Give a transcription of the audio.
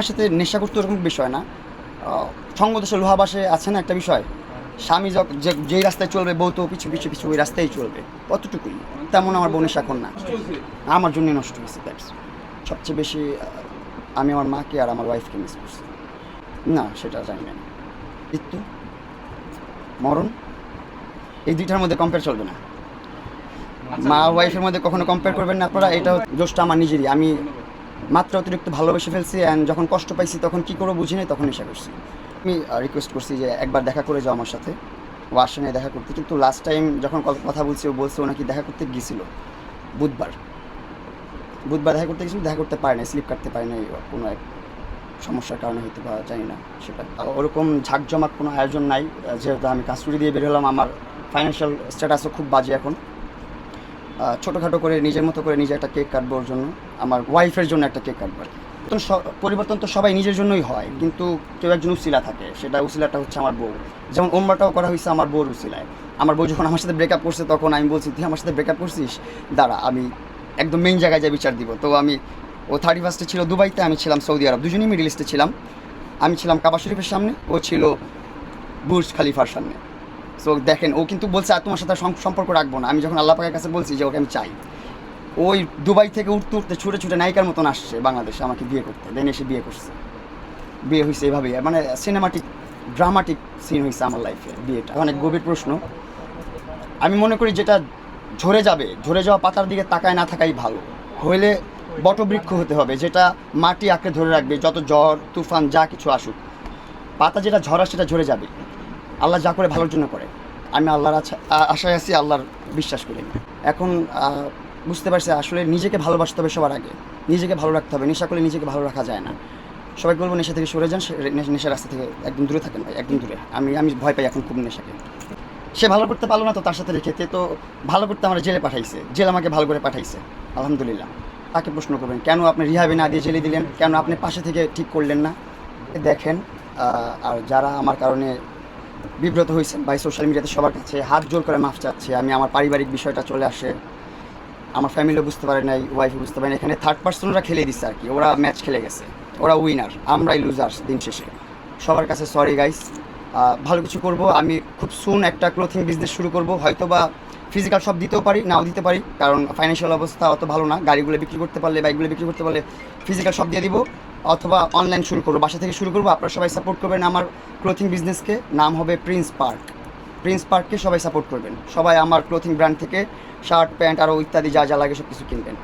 আমার সাথে নেশা করতে ওরকম বিষয় না, সঙ্গদোষে লোহাবাসে আছে না একটা বিষয়, স্বামী যেই রাস্তায় চলবে বউ তো পিছু পিছু পিছু ওই রাস্তায় চলবে, অতটুকুই। তেমন আমার বোনের এখন না, আমার জন্যই নষ্ট হয়েছে। দ্যাটস সবচেয়ে বেশি আমি আমার মাকে আর আমার ওয়াইফকে মিস করছি। না সেটা জানি না। মৃত্যু, মরণ, এই দুইটার মধ্যে কম্পেয়ার চলবে না। মা ওয়াইফের মধ্যে কখনো কম্পেয়ার করবেন না আপনারা। এটা দোষটা আমার নিজেরই। আমি মাত্র অতিরিক্ত ভালোবেসে ফেলছি, অ্যান্ড যখন কষ্ট পাইছি তখন কী করবো বুঝি নাই, তখন নেশা করছি। আমি রিকোয়েস্ট করছি যে একবার দেখা করে যাও আমার সাথে, ও আসে নাই দেখা করতে, কিন্তু লাস্ট টাইম যখন কথা বলছি ও বলছে ও নাকি দেখা করতে গিয়েছিল বুধবার দেখা করতে গেছিল, দেখা করতে পারে না, স্লিপ কাটতে পারে নাই কোনো এক সমস্যার কারণে হয়তো বা জানি না সেটা। ওরকম ঝাঁকজমাক কোনো আয়োজন নাই, যেহেতু আমি কাস্টডি দিয়ে বের হলাম। আমার ফাইন্যান্সিয়াল স্ট্যাটাসও খুব বাজে এখন। ছোটোখাটো করে নিজের মতো করে নিজে একটা কেক কাটবো ওর জন্য, আমার ওয়াইফের জন্য একটা কেক কাটবো আর কি। তো পরিবর্তন তো সবাই নিজের জন্যই হয়, কিন্তু কেউ একজন উসিলা থাকে, সেটা উসিলাটা হচ্ছে আমার বউ। যেমন ওমরাটাও করা হয়েছে আমার বউর উসিলায়। আমার বউ যখন আমার সাথে ব্রেকআপ করছে তখন আমি বলছি তুই আমার সাথে ব্রেকআপ করছিস, দাঁড়া আমি একদম মেইন জায়গায় যাই বিচার দিব। তো ও 31 ছিল দুবাইতে, আমি ছিলাম সৌদি আরব, দুজনেই মিডল ইস্টে ছিলাম। আমি ছিলাম কাবা শরীফের সামনে, ও ছিল বুর্জ খালিফার সামনে। সো দেখেন, ও কিন্তু বলছে আর তোমার সাথে সম্পর্ক রাখবো না। আমি যখন আল্লাহ পাকের কাছে বলছি যে ওকে আমি চাই, ওই দুবাই থেকে উঠতে উঠতে ছুটে ছুটে নায়িকার মতন আসছে বাংলাদেশে আমাকে বিয়ে করতে, দেন এসে বিয়ে করছে। বিয়ে হয়েছে এভাবেই, মানে সিনেমাটিক ড্রামাটিক সিন হয়েছে আমার লাইফে বিয়েটা। অনেক গভীর প্রশ্ন। আমি মনে করি যেটা ঝরে যাওয়া পাতার দিকে তাকায় না থাকাই ভালো। হইলে বটবৃক্ষ হতে হবে, যেটা মাটি আঁকড়ে ধরে রাখবে, যত ঝড় তুফান যা কিছু আসুক। পাতা যেটা ঝরা সেটা ঝরে যাবে। আল্লাহ যা করে ভালোর জন্য করে। আমি আল্লাহর আশায় আছি, আল্লাহর বিশ্বাস করি। এখন বুঝতে পারছি আসলে নিজেকে ভালোবাসতে হবে সবার আগে, নিজেকে ভালো রাখতে হবে। নেশা করলে নিজেকে ভালো রাখা যায় না। সবাই বলবো নেশা থেকে সরে যান, নেশার রাস্তা থেকে একদম দূরে থাকেন ভাই, একদম দূরে। আমি ভয় পাই এখন খুব নেশাকে। সে ভালো করতে পারলো না তো তার সাথে রেখে তো ভালো করতে আমার জেলে পাঠাইছে, জেল আমাকে ভালো করে পাঠাইছে আলহামদুলিল্লাহ। তাকে প্রশ্ন করবেন কেন আপনি রিহাবে না দিয়ে জেলে দিলেন, কেন আপনি পাশে থেকে ঠিক করলেন না। দেখেন, আর যারা আমার কারণে বিব্রত হয়েছেন ভাই, সোশ্যাল মিডিয়াতে সবার কাছে হাত জোর করে মাফ চাচ্ছে। আমি আমার পারিবারিক বিষয়টা চলে আসে, আমার ফ্যামিলিও বুঝতে পারে নাই, ওয়াইফও বুঝতে পারে না। এখানে থার্ড পার্সনরা খেলে দিচ্ছে আর কি, ওরা ম্যাচ খেলে গেছে, ওরা উইনার, আমরাই লুজার্স দিন শেষে। সবার কাছে সরি গাইস। ভালো কিছু করব। আমি খুব সুন একটা ক্লোথিং বিজনেস শুরু করব, হয়তো বা ফিজিক্যাল শপ দিতেও পারি, নাও দিতে পারি, কারণ ফাইন্যান্সিয়াল অবস্থা অত ভালো না। গাড়িগুলো বিক্রি করতে পারলে, বাইকগুলো বিক্রি করতে পারলে ফিজিক্যাল শপ দিয়ে দিব, অথবা অনলাইন শুরু করবো, বাসা থেকে শুরু করবো। আপনারা সবাই সাপোর্ট করবেন আমার ক্লোথিং বিজনেসকে। নাম হবে প্রিন্স পার্ককে সবাই সাপোর্ট করবেন। সবাই আমার ক্লোথিং ব্র্যান্ড থেকে শার্ট প্যান্ট আরও ইত্যাদি যা যা লাগে সব কিছু কিনবেন।